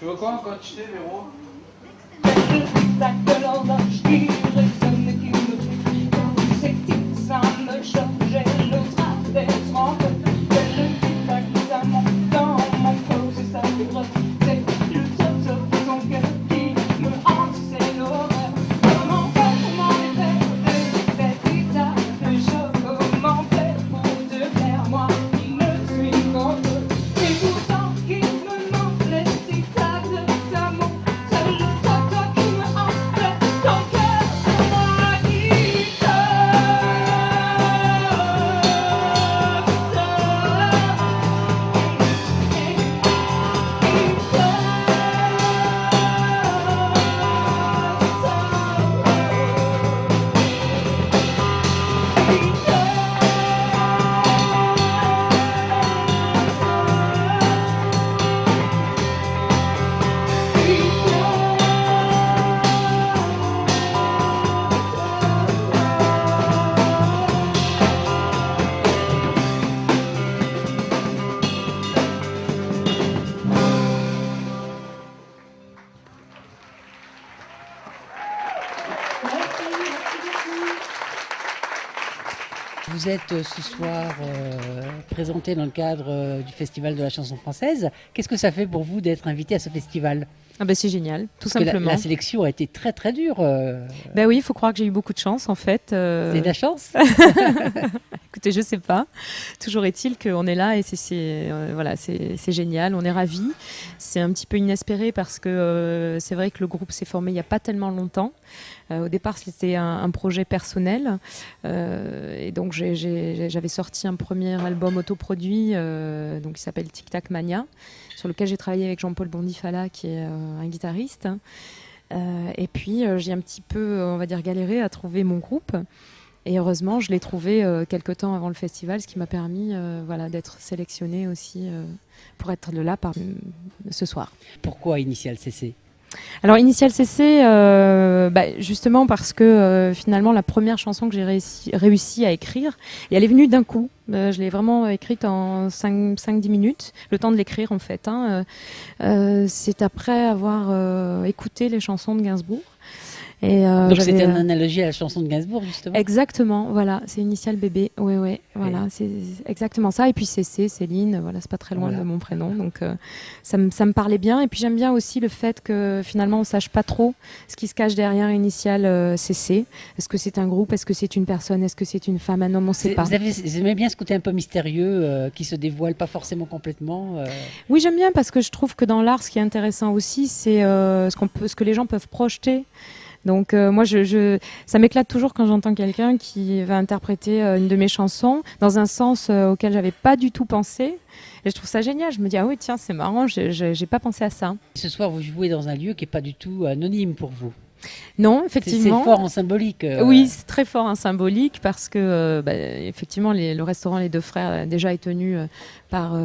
Tu veux quoi en quantité, Véro? Vous êtes ce soir présenté dans le cadre du Festival de la chanson française. Qu'est-ce que ça fait pour vous d'être invité à ce festival ? Ah ben c'est génial, tout Parce que simplement. la sélection a été très très dure. Ben oui, il faut croire que j'ai eu beaucoup de chance en fait. C'est de la chance. Écoutez, je sais pas. Toujours est-il qu'on est là et voilà, c'est génial. On est ravis. C'est un petit peu inespéré parce que c'est vrai que le groupe s'est formé il n'y a pas tellement longtemps. Au départ, c'était un projet personnel et donc j'avais sorti un premier album autoproduit donc qui s'appelle Tic Tac Mania, sur lequel j'ai travaillé avec Jean-Paul Bondifala qui est un guitariste. Et puis j'ai un petit peu, on va dire, galéré à trouver mon groupe. Et heureusement, je l'ai trouvé quelque temps avant le festival, ce qui m'a permis voilà, d'être sélectionnée aussi pour être là ce soir. Pourquoi Initial CC ? Alors Initial CC, justement parce que finalement la première chanson que j'ai réussi à écrire, et elle est venue d'un coup, je l'ai vraiment écrite en 5-10 minutes, le temps de l'écrire en fait, c'est après avoir écouté les chansons de Gainsbourg. Donc c'était une analogie à la chanson de Gainsbourg justement. Exactement, voilà, c'est Initial bébé, ouais, voilà, c'est exactement ça. Et puis CC, Céline, voilà, c'est pas très loin de mon prénom, donc ça me parlait bien. Et puis j'aime bien aussi le fait que finalement on sache pas trop ce qui se cache derrière Initial CC. Est-ce que c'est un groupe, est-ce que c'est une personne, est-ce que c'est une femme, un homme, on sait pas. Vous aimez bien ce côté un peu mystérieux qui se dévoile pas forcément complètement. Oui, j'aime bien parce que je trouve que dans l'art, ce qui est intéressant aussi, c'est ce que les gens peuvent projeter. Donc moi, ça m'éclate toujours quand j'entends quelqu'un qui va interpréter une de mes chansons dans un sens auquel j'avais pas du tout pensé. Et je trouve ça génial. Je me dis ah oui tiens c'est marrant, j'ai pas pensé à ça. Ce soir vous jouez dans un lieu qui est pas du tout anonyme pour vous. Non, effectivement. C'est fort en symbolique. Oui, c'est très fort en symbolique parce que effectivement le restaurant Les Deux Frères déjà est tenu par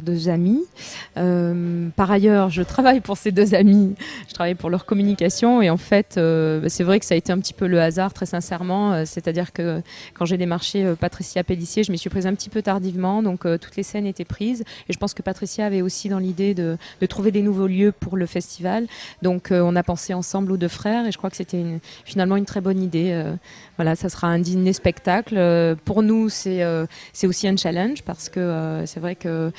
deux amis. Par ailleurs, je travaille pour ces deux amis, je travaille pour leur communication et en fait, c'est vrai que ça a été un petit peu le hasard, très sincèrement. C'est-à-dire que quand j'ai démarché Patricia Pellissier, je m'y suis prise un petit peu tardivement, donc toutes les scènes étaient prises et je pense que Patricia avait aussi dans l'idée de trouver des nouveaux lieux pour le festival. Donc on a pensé ensemble aux Deux Frères et je crois que c'était finalement une très bonne idée. Voilà, ça sera un dîner spectacle. Pour nous, c'est aussi un challenge parce que c'est vrai que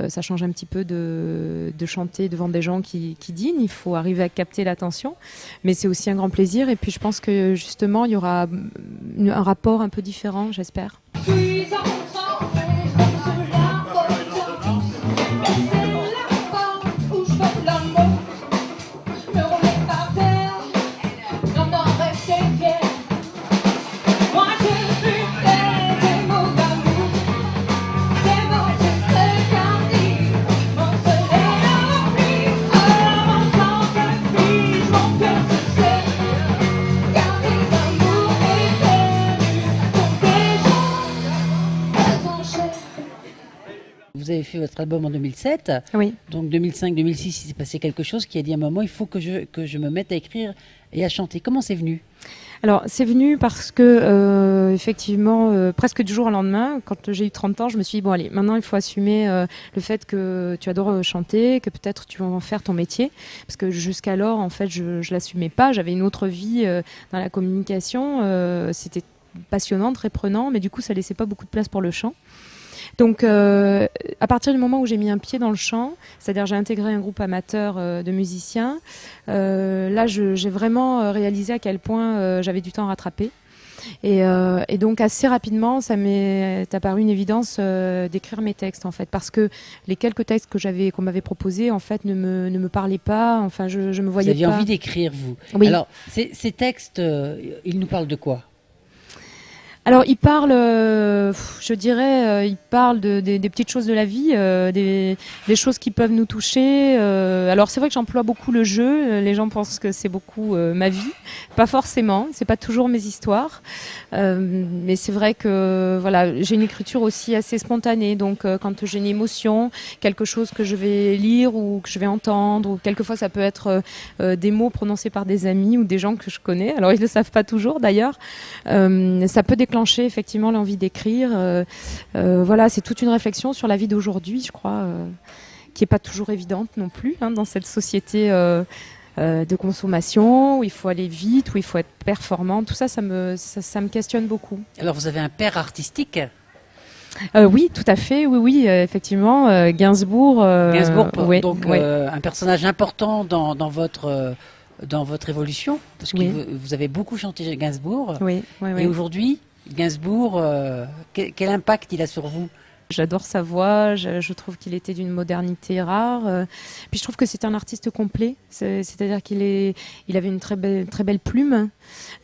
ça change un petit peu de chanter devant des gens qui dînent. Il faut arriver à capter l'attention, mais c'est aussi un grand plaisir. Et puis je pense que justement, il y aura un rapport un peu différent, j'espère. Vous avez fait votre album en 2007. Oui. Donc 2005-2006, il s'est passé quelque chose qui a dit à un moment, il faut que je me mette à écrire et à chanter. Comment c'est venu ? Alors, c'est venu parce que, effectivement, presque du jour au lendemain, quand j'ai eu 30 ans, je me suis dit, bon, allez, maintenant, il faut assumer le fait que tu adores chanter, que peut-être tu vas en faire ton métier. Parce que jusqu'alors, en fait, je l'assumais pas. J'avais une autre vie dans la communication. C'était passionnant, très prenant, mais du coup, ça laissait pas beaucoup de place pour le chant. Donc, à partir du moment où j'ai mis un pied dans le chant, c'est-à-dire j'ai intégré un groupe amateur de musiciens, là, j'ai vraiment réalisé à quel point j'avais du temps à rattraper. Et donc, assez rapidement, ça m'est apparu une évidence d'écrire mes textes, en fait, parce que les quelques textes qu'on m'avait proposés, en fait, ne me parlaient pas. Enfin, je me voyais pas. Vous aviez envie d'écrire, vous. Oui. Alors, ces textes, ils nous parlent de quoi? Alors, il parle, je dirais, il parle des petites choses de la vie, des choses qui peuvent nous toucher. Alors, c'est vrai que j'emploie beaucoup le jeu. Les gens pensent que c'est beaucoup ma vie. Pas forcément. C'est pas toujours mes histoires. Mais c'est vrai que voilà, j'ai une écriture aussi assez spontanée. Donc, quand j'ai une émotion, quelque chose que je vais lire ou que je vais entendre, ou quelquefois ça peut être des mots prononcés par des amis ou des gens que je connais. Alors, ils le savent pas toujours d'ailleurs. Ça peut déclencher effectivement l'envie d'écrire. Voilà, c'est toute une réflexion sur la vie d'aujourd'hui, je crois, qui est pas toujours évidente non plus dans cette société de consommation où il faut aller vite, où il faut être performant. Tout ça, ça me questionne beaucoup. Alors, vous avez un père artistique? Oui, tout à fait. Oui, effectivement, Gainsbourg. Gainsbourg, ouais, donc ouais. un personnage important dans votre évolution, parce que vous avez beaucoup chanté Gainsbourg. Oui. Et aujourd'hui, Gainsbourg, quel impact il a sur vous? J'adore sa voix, je trouve qu'il était d'une modernité rare. Puis je trouve que c'est un artiste complet, c'est-à-dire il avait une très belle plume,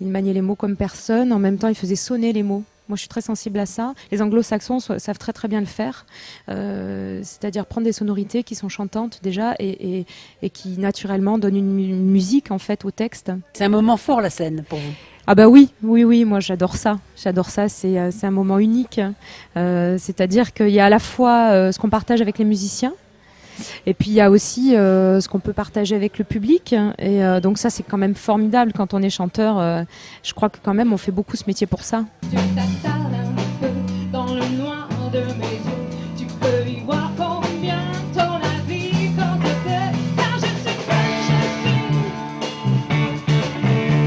il maniait les mots comme personne, en même temps il faisait sonner les mots. Moi, je suis très sensible à ça. Les anglo-saxons savent très très bien le faire, c'est-à-dire prendre des sonorités qui sont chantantes déjà et qui naturellement donnent une musique en fait au texte. C'est un moment fort, la scène, pour vous? Ah bah oui, moi j'adore ça, c'est un moment unique, c'est-à-dire qu'il y a à la fois ce qu'on partage avec les musiciens, et puis il y a aussi ce qu'on peut partager avec le public, et donc ça c'est quand même formidable quand on est chanteur, je crois que quand même on fait beaucoup ce métier pour ça. Tu t'attardes un peu dans le noir de mes yeux, tu peux y voir combien ton avis compte peu, car je suis belle,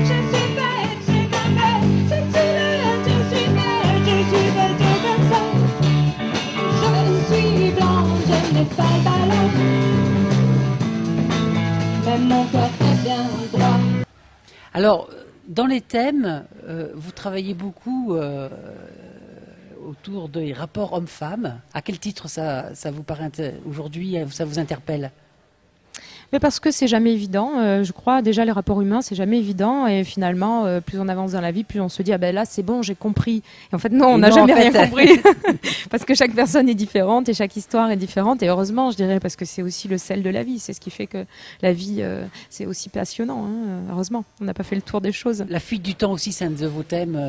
je suis belle, c'est comme belle, si tu l'es, je suis belle, c'est comme ça, je suis blanche, je n'ai pas le ballon, même mon corps est bien droit. Alors, dans les thèmes, vous travaillez beaucoup autour des rapports hommes-femmes. À quel titre ça vous paraît aujourd'hui, ça vous interpelle? Mais parce que c'est jamais évident, je crois. Déjà, les rapports humains, c'est jamais évident. Et finalement, plus on avance dans la vie, plus on se dit, ah ben là, c'est bon, j'ai compris. Et en fait, non, on n'a jamais rien compris. Parce que chaque personne est différente et chaque histoire est différente. Et heureusement, je dirais, parce que c'est aussi le sel de la vie. C'est ce qui fait que la vie, c'est aussi passionnant. Heureusement, on n'a pas fait le tour des choses. La fuite du temps aussi, c'est un de vos thèmes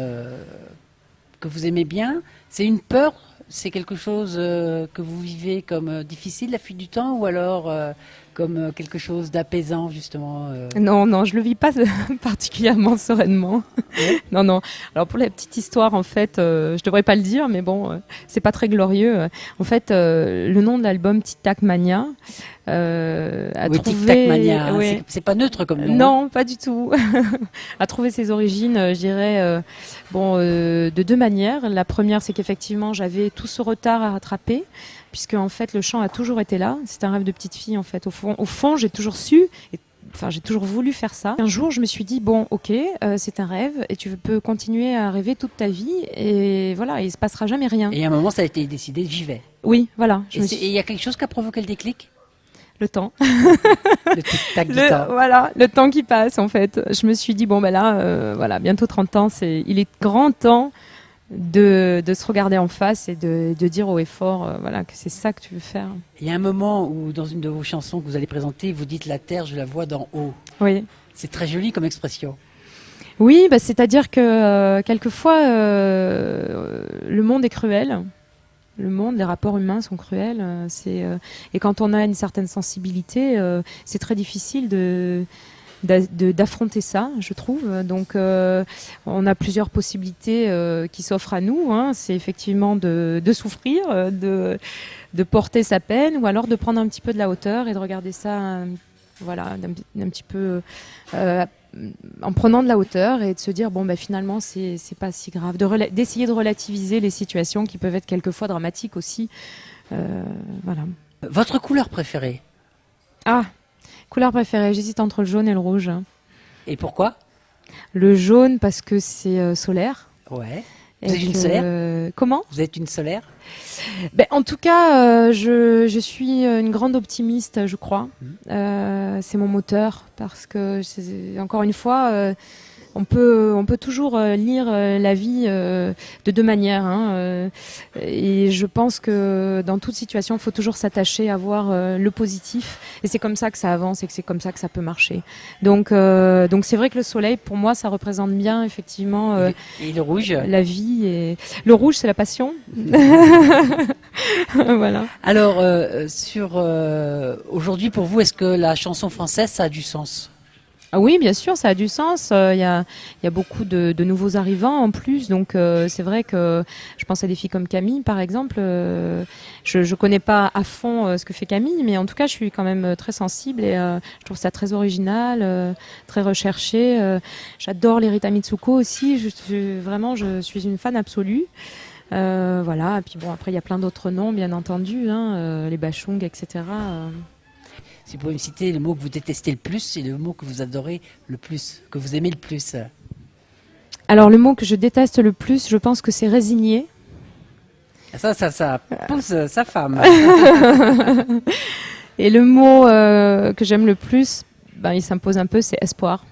que vous aimez bien. C'est une peur? C'est quelque chose que vous vivez comme difficile, la fuite du temps, ou alors comme quelque chose d'apaisant, justement Non, je le vis pas particulièrement sereinement. Ouais. Non. Alors pour la petite histoire, en fait, je devrais pas le dire, mais bon, c'est pas très glorieux. En fait, le nom de l'album Tic Tac Mania a oui, trouvé. Tic Tac Mania, hein, ouais. c'est pas neutre comme nom. Non, pas du tout. A trouvé ses origines, je dirais, de deux manières. La première, c'est qu'effectivement, j'avais tout ce retard à rattraper, puisque en fait, le chant a toujours été là. C'est un rêve de petite fille, en fait. Au fond, j'ai toujours su. Enfin, j'ai toujours voulu faire ça. Un jour, je me suis dit, bon, ok, c'est un rêve, et tu peux continuer à rêver toute ta vie, et voilà, il se passera jamais rien. Et à un moment, ça a été décidé, j'y vais. Oui, voilà. Et il y a quelque chose qui a provoqué le déclic? Le temps. Le tic-tac du temps. Voilà, le temps qui passe, en fait. Je me suis dit, bon, ben là, voilà, bientôt 30 ans, il est grand temps de se regarder en face et de dire haut et fort, voilà, que c'est ça que tu veux faire. Il y a un moment où, dans une de vos chansons que vous allez présenter, vous dites « La terre, je la vois d'en haut ». Oui. C'est très joli comme expression. Oui, bah, c'est-à-dire que quelquefois, le monde est cruel. Le monde, les rapports humains sont cruels. Et quand on a une certaine sensibilité, c'est très difficile de d'affronter ça, je trouve. Donc, on a plusieurs possibilités qui s'offrent à nous. Hein. C'est effectivement de souffrir, de porter sa peine, ou alors de prendre un petit peu de la hauteur et de regarder ça, voilà, d'un petit peu en prenant de la hauteur et de se dire bon, ben finalement, c'est pas si grave. D'essayer de relativiser les situations qui peuvent être quelquefois dramatiques aussi. Voilà. Votre couleur préférée? Ah, couleur préférée, j'hésite entre le jaune et le rouge. Et pourquoi? Le jaune parce que c'est solaire. Ouais. Vous êtes une solaire? Comment? Vous êtes une solaire? Ben, en tout cas, je suis une grande optimiste, je crois. C'est mon moteur parce que, encore une fois, on peut toujours lire la vie de deux manières. Hein, et je pense que dans toute situation, il faut toujours s'attacher à voir le positif. Et c'est comme ça que ça avance et que c'est comme ça que ça peut marcher. Donc c'est vrai que le soleil, pour moi, ça représente bien effectivement et le rouge? La vie. Et le rouge, c'est la passion. Voilà. Alors, aujourd'hui, pour vous, est-ce que la chanson française, ça a du sens? Ah oui, bien sûr, ça a du sens. Il y a beaucoup de nouveaux arrivants en plus, donc c'est vrai que je pense à des filles comme Camille, par exemple. Je connais pas à fond ce que fait Camille, mais en tout cas, je suis quand même très sensible et je trouve ça très original, très recherché. J'adore les Rita Mitsuko aussi. Je suis une fan absolue. Voilà. Et puis bon, après, il y a plein d'autres noms, bien entendu, hein, les Bachung, etc. Si vous pouvez me citer le mot que vous détestez le plus et le mot que vous adorez le plus, que vous aimez le plus. Alors, le mot que je déteste le plus, je pense que c'est résigné. Ça pousse sa femme. Et le mot que j'aime le plus, ben, il s'impose un peu, c'est espoir.